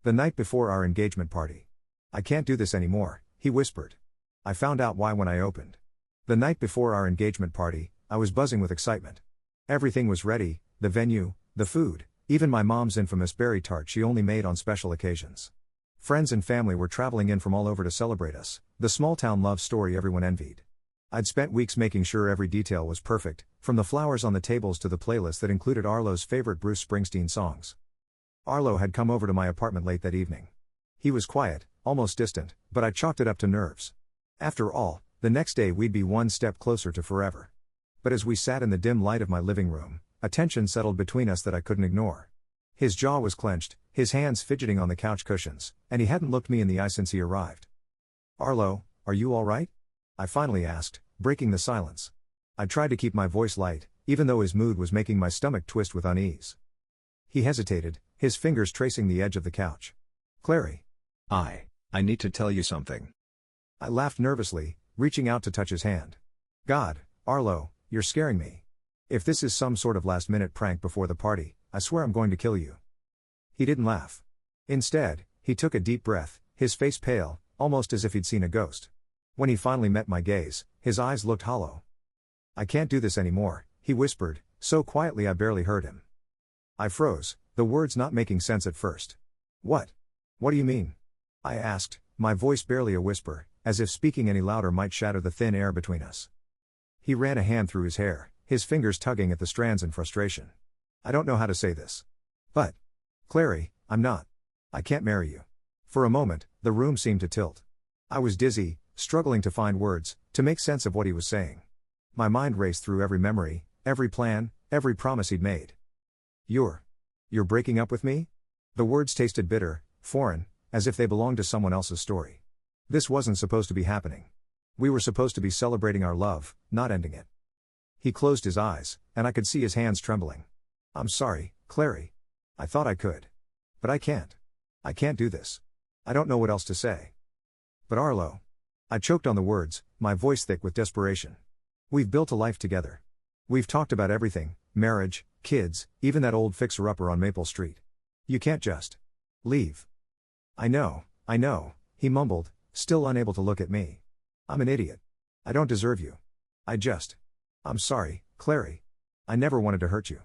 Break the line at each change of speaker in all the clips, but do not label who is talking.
The night before our engagement party. I can't do this anymore, he whispered. I found out why when I opened. The night before our engagement party, I was buzzing with excitement. Everything was ready, the venue, the food, even my mom's infamous berry tart she only made on special occasions. Friends and family were traveling in from all over to celebrate us, the small-town love story everyone envied. I'd spent weeks making sure every detail was perfect, from the flowers on the tables to the playlist that included Arlo's favorite Bruce Springsteen songs. Arlo had come over to my apartment late that evening. He was quiet, almost distant, but I chalked it up to nerves. After all, the next day we'd be one step closer to forever. But as we sat in the dim light of my living room, a tension settled between us that I couldn't ignore. His jaw was clenched, his hands fidgeting on the couch cushions, and he hadn't looked me in the eye since he arrived. "Arlo, are you all right?" I finally asked, breaking the silence. I tried to keep my voice light, even though his mood was making my stomach twist with unease. He hesitated, his fingers tracing the edge of the couch. "Clary.
I need to tell you something."
I laughed nervously, reaching out to touch his hand. "God, Arlo, you're scaring me. If this is some sort of last-minute prank before the party, I swear I'm going to kill you." He didn't laugh. Instead, he took a deep breath, his face pale, almost as if he'd seen a ghost. When he finally met my gaze, his eyes looked hollow. "I can't do this anymore," he whispered, so quietly I barely heard him. I froze, the words not making sense at first. What do you mean?" I asked, my voice barely a whisper, as if speaking any louder might shatter the thin air between us. He ran a hand through his hair, his fingers tugging at the strands in frustration. "I don't know how to say this. But, Clary, I can't marry you." For a moment, the room seemed to tilt. I was dizzy, struggling to find words, to make sense of what he was saying. My mind raced through every memory, every plan, every promise he'd made. You're breaking up with me?" The words tasted bitter, foreign, as if they belonged to someone else's story. This wasn't supposed to be happening. We were supposed to be celebrating our love, not ending it. He closed his eyes, and I could see his hands trembling. "I'm sorry, Clary. I thought I could. But I can't. I can't do this. I don't know what else to say." "But Arlo." I choked on the words, my voice thick with desperation. "We've built a life together. We've talked about everything, marriage, kids, even that old fixer-upper on Maple Street. You can't just leave." I know, he mumbled, still unable to look at me. "I'm an idiot. I don't deserve you. I'm sorry, Clary. I never wanted to hurt you."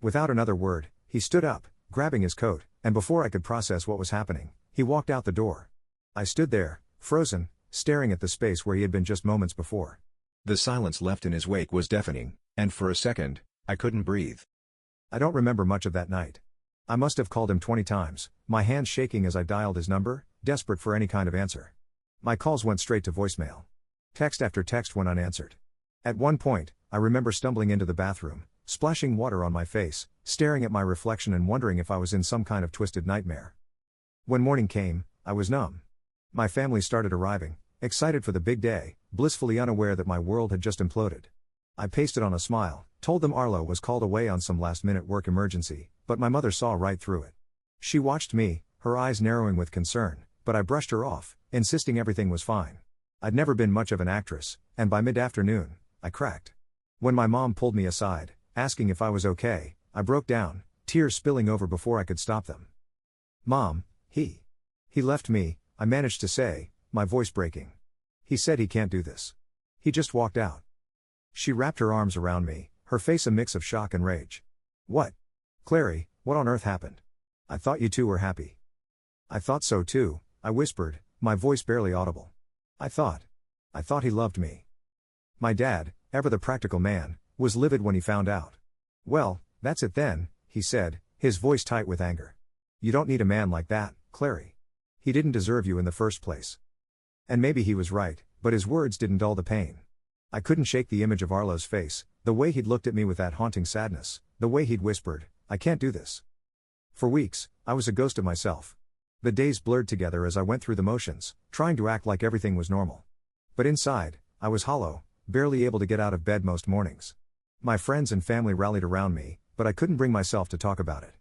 Without another word, he stood up, grabbing his coat, and before I could process what was happening, he walked out the door. I stood there, frozen, staring at the space where he had been just moments before.
The silence left in his wake was deafening, and for a second, I couldn't breathe.
I don't remember much of that night. I must have called him 20 times, my hands shaking as I dialed his number, desperate for any kind of answer. My calls went straight to voicemail. Text after text went unanswered. At one point, I remember stumbling into the bathroom, splashing water on my face, staring at my reflection and wondering if I was in some kind of twisted nightmare. When morning came, I was numb. My family started arriving, excited for the big day, blissfully unaware that my world had just imploded. I pasted on a smile, told them Arlo was called away on some last-minute work emergency, but my mother saw right through it. She watched me, her eyes narrowing with concern, but I brushed her off, insisting everything was fine. I'd never been much of an actress, and by mid-afternoon, I cracked. When my mom pulled me aside, asking if I was okay, I broke down, tears spilling over before I could stop them. "Mom, he left me," I managed to say, my voice breaking. "He said he can't do this. He just walked out." She wrapped her arms around me, her face a mix of shock and rage. "What? Clary, what on earth happened? I thought you two were happy." "I thought so too," I whispered, my voice barely audible. I thought he loved me." My dad, ever the practical man, was livid when he found out. "Well, that's it then," he said, his voice tight with anger. "You don't need a man like that, Clary. He didn't deserve you in the first place." And maybe he was right, but his words didn't dull the pain. I couldn't shake the image of Arlo's face, the way he'd looked at me with that haunting sadness, the way he'd whispered, "I can't do this." For weeks, I was a ghost of myself. The days blurred together as I went through the motions, trying to act like everything was normal. But inside, I was hollow, barely able to get out of bed most mornings. My friends and family rallied around me, but I couldn't bring myself to talk about it.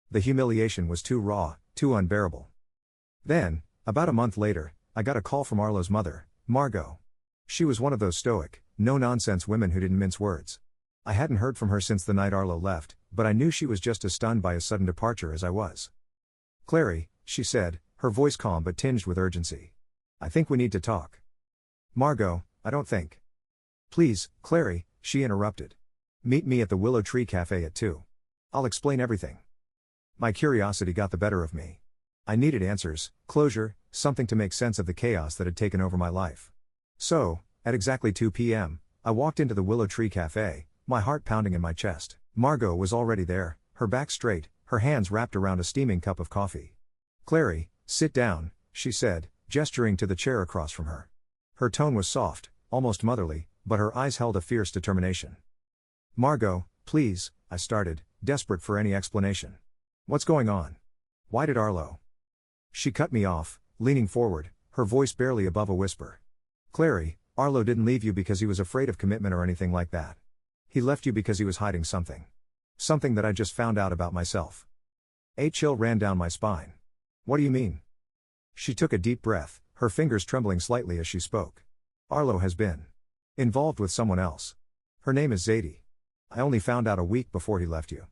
The humiliation was too raw, too unbearable. Then, about a month later, I got a call from Arlo's mother, Margot. She was one of those stoic, no-nonsense women who didn't mince words. I hadn't heard from her since the night Arlo left, but I knew she was just as stunned by his sudden departure as I was. "Clary, she said, her voice calm but tinged with urgency. I think we need to talk. Margot, I don't think. Please, Clary, she interrupted. Meet me at the Willow Tree Cafe at 2. I'll explain everything. My curiosity got the better of me. I needed answers, closure, something to make sense of the chaos that had taken over my life. So, at exactly 2 p.m., I walked into the Willow Tree Cafe, my heart pounding in my chest. Margot was already there, her back straight, her hands wrapped around a steaming cup of coffee. Clary, sit down, she said, gesturing to the chair across from her. Her tone was soft, almost motherly, but her eyes held a fierce determination. Margot, please, I started, desperate for any explanation. What's going on? Why did Arlo? She cut me off, leaning forward, her voice barely above a whisper. Clary, Arlo didn't leave you because he was afraid of commitment or anything like that. He left you because he was hiding something. Something that I just found out about myself. A chill ran down my spine. What do you mean? She took a deep breath, her fingers trembling slightly as she spoke. Arlo has been involved with someone else. Her name is Zadie. I only found out a week before he left you.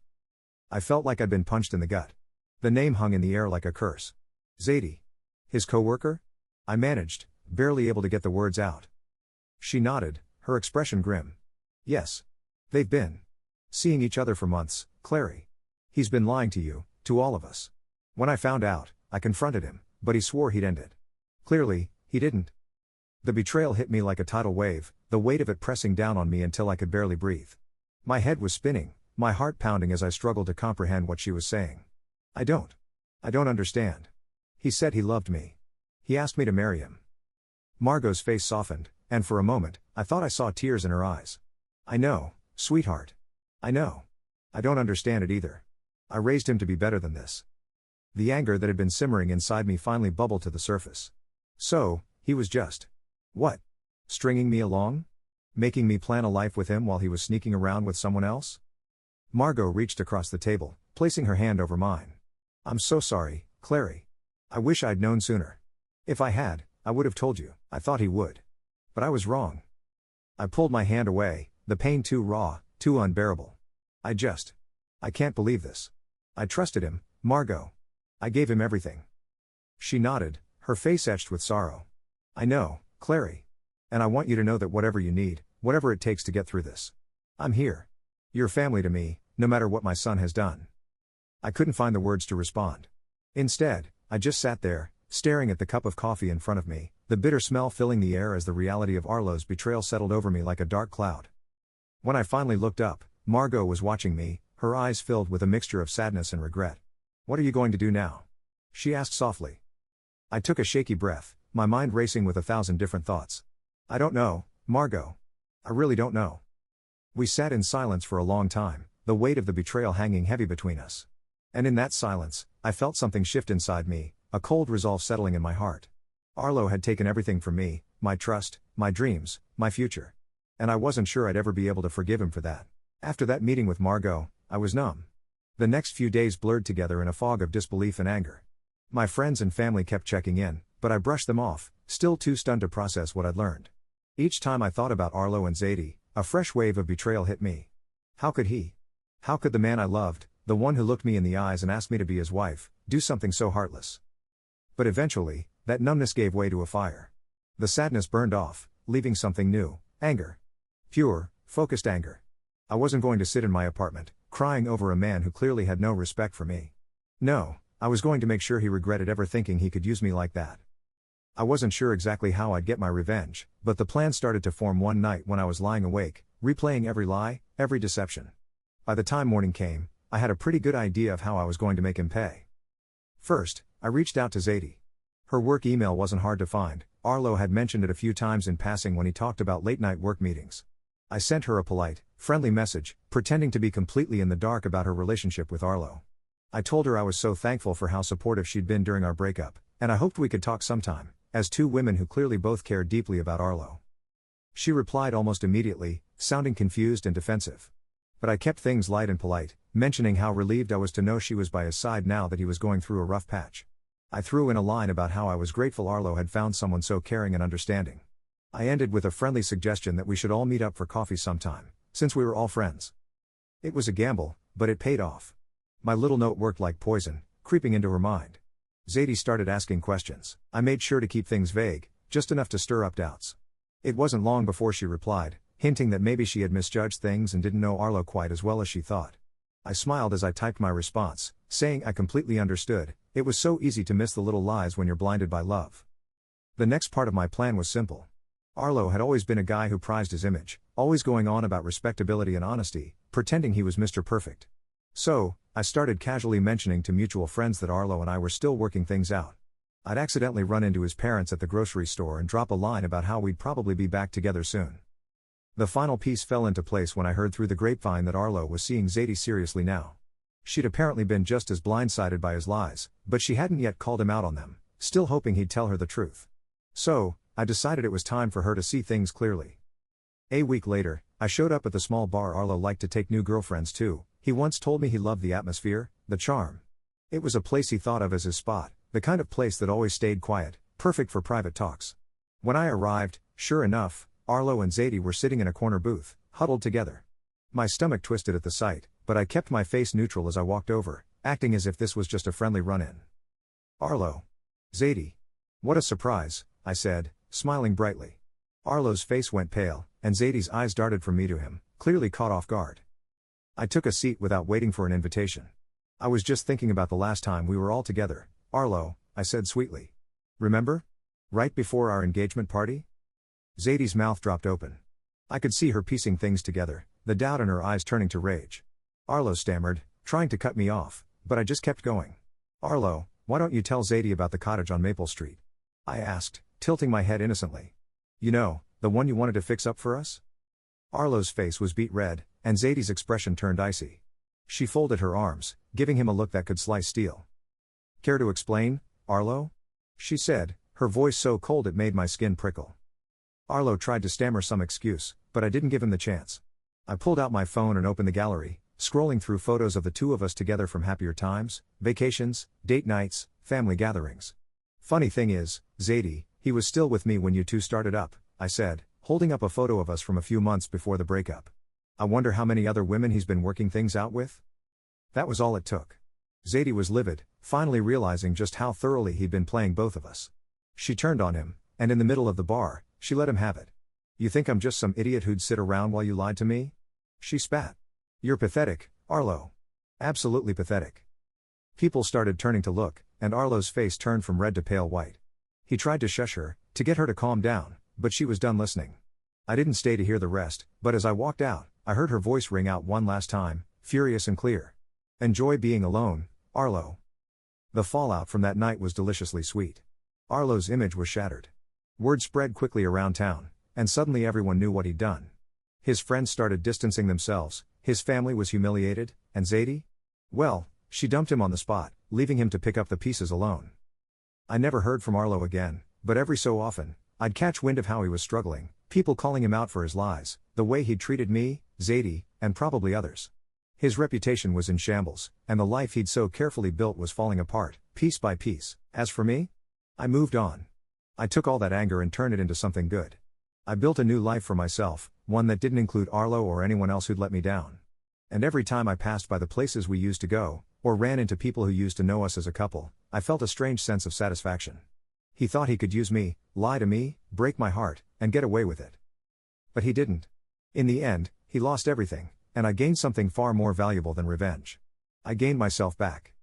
I felt like I'd been punched in the gut. The name hung in the air like a curse. Zadie. His co-worker? I managed, barely able to get the words out. She nodded, her expression grim. Yes. They've been seeing each other for months, Clary. He's been lying to you, to all of us. When I found out, I confronted him, but he swore he'd end it. Clearly, he didn't. The betrayal hit me like a tidal wave, the weight of it pressing down on me until I could barely breathe. My head was spinning, my heart pounding as I struggled to comprehend what she was saying. I don't understand. He said he loved me. He asked me to marry him. Margot's face softened, and for a moment, I thought I saw tears in her eyes. I know, sweetheart. I know. I don't understand it either. I raised him to be better than this. The anger that had been simmering inside me finally bubbled to the surface. So, he was just. What? Stringing me along? Making me plan a life with him while he was sneaking around with someone else? Margot reached across the table, placing her hand over mine. I'm so sorry, Clary. I wish I'd known sooner. If I had, I would have told you. I thought he would. But I was wrong. I pulled my hand away, the pain too raw, too unbearable. I can't believe this. I trusted him, Margot. I gave him everything. She nodded, her face etched with sorrow. I know, Clary. And I want you to know that whatever you need, whatever it takes to get through this, I'm here. You're family to me, no matter what my son has done. I couldn't find the words to respond. Instead, I just sat there, staring at the cup of coffee in front of me, the bitter smell filling the air as the reality of Arlo's betrayal settled over me like a dark cloud. When I finally looked up, Margot was watching me, her eyes filled with a mixture of sadness and regret. What are you going to do now? She asked softly. I took a shaky breath, my mind racing with 1,000 different thoughts. I don't know, Margot. I really don't know. We sat in silence for a long time, the weight of the betrayal hanging heavy between us. And in that silence, I felt something shift inside me, a cold resolve settling in my heart. Arlo had taken everything from me, my trust, my dreams, my future. And I wasn't sure I'd ever be able to forgive him for that. After that meeting with Margot, I was numb. The next few days blurred together in a fog of disbelief and anger. My friends and family kept checking in, but I brushed them off, still too stunned to process what I'd learned. Each time I thought about Arlo and Zadie, a fresh wave of betrayal hit me. How could he? How could the man I loved, the one who looked me in the eyes and asked me to be his wife, do something so heartless? But eventually, that numbness gave way to a fire. The sadness burned off, leaving something new, anger. Pure, focused anger. I wasn't going to sit in my apartment, crying over a man who clearly had no respect for me. No, I was going to make sure he regretted ever thinking he could use me like that. I wasn't sure exactly how I'd get my revenge, but the plan started to form one night when I was lying awake, replaying every lie, every deception. By the time morning came, I had a pretty good idea of how I was going to make him pay. First, I reached out to Zadie. Her work email wasn't hard to find, Arlo had mentioned it a few times in passing when he talked about late-night work meetings. I sent her a polite, friendly message, pretending to be completely in the dark about her relationship with Arlo. I told her I was so thankful for how supportive she'd been during our breakup, and I hoped we could talk sometime, as two women who clearly both cared deeply about Arlo. She replied almost immediately, sounding confused and defensive. But I kept things light and polite, mentioning how relieved I was to know she was by his side now that he was going through a rough patch. I threw in a line about how I was grateful Arlo had found someone so caring and understanding. I ended with a friendly suggestion that we should all meet up for coffee sometime, since we were all friends. It was a gamble, but it paid off. My little note worked like poison, creeping into her mind. Zadie started asking questions. I made sure to keep things vague, just enough to stir up doubts. It wasn't long before she replied, hinting that maybe she had misjudged things and didn't know Arlo quite as well as she thought. I smiled as I typed my response, saying I completely understood. It was so easy to miss the little lies when you're blinded by love. The next part of my plan was simple. Arlo had always been a guy who prized his image, always going on about respectability and honesty, pretending he was Mr. Perfect. So, I started casually mentioning to mutual friends that Arlo and I were still working things out. I'd accidentally run into his parents at the grocery store and drop a line about how we'd probably be back together soon. The final piece fell into place when I heard through the grapevine that Arlo was seeing Zadie seriously now. She'd apparently been just as blindsided by his lies, but she hadn't yet called him out on them, still hoping he'd tell her the truth. So, I decided it was time for her to see things clearly. A week later, I showed up at the small bar Arlo liked to take new girlfriends to. He once told me he loved the atmosphere, the charm. It was a place he thought of as his spot, the kind of place that always stayed quiet, perfect for private talks. When I arrived, sure enough, Arlo and Zadie were sitting in a corner booth, huddled together. My stomach twisted at the sight, but I kept my face neutral as I walked over, acting as if this was just a friendly run-in. Arlo. Zadie. What a surprise, I said, smiling brightly. Arlo's face went pale, and Zadie's eyes darted from me to him, clearly caught off guard. I took a seat without waiting for an invitation. I was just thinking about the last time we were all together, Arlo, I said sweetly. Remember? Right before our engagement party? Zadie's mouth dropped open. I could see her piecing things together, the doubt in her eyes turning to rage. Arlo stammered, trying to cut me off, but I just kept going. Arlo, why don't you tell Zadie about the cottage on Maple Street? I asked, tilting my head innocently. You know, the one you wanted to fix up for us? Arlo's face was beet red, and Zadie's expression turned icy. She folded her arms, giving him a look that could slice steel. Care to explain, Arlo? She said, her voice so cold it made my skin prickle. Arlo tried to stammer some excuse, but I didn't give him the chance. I pulled out my phone and opened the gallery, scrolling through photos of the two of us together from happier times, vacations, date nights, family gatherings. Funny thing is, Zadie, he was still with me when you two started up, I said, holding up a photo of us from a few months before the breakup. I wonder how many other women he's been working things out with? That was all it took. Zadie was livid, finally realizing just how thoroughly he'd been playing both of us. She turned on him, and in the middle of the bar, she let him have it. You think I'm just some idiot who'd sit around while you lied to me? She spat. You're pathetic, Arlo. Absolutely pathetic. People started turning to look, and Arlo's face turned from red to pale white. He tried to shush her, to get her to calm down, but she was done listening. I didn't stay to hear the rest, but as I walked out, I heard her voice ring out one last time, furious and clear. Enjoy being alone, Arlo. The fallout from that night was deliciously sweet. Arlo's image was shattered. Word spread quickly around town, and suddenly everyone knew what he'd done. His friends started distancing themselves, his family was humiliated, and Zadie? Well, she dumped him on the spot, leaving him to pick up the pieces alone. I never heard from Arlo again, but every so often, I'd catch wind of how he was struggling, people calling him out for his lies, the way he'd treated me, Zadie, and probably others. His reputation was in shambles, and the life he'd so carefully built was falling apart, piece by piece. As for me? I moved on. I took all that anger and turned it into something good. I built a new life for myself, one that didn't include Arlo or anyone else who'd let me down. And every time I passed by the places we used to go, or ran into people who used to know us as a couple, I felt a strange sense of satisfaction. He thought he could use me, lie to me, break my heart, and get away with it. But he didn't. In the end, he lost everything, and I gained something far more valuable than revenge. I gained myself back.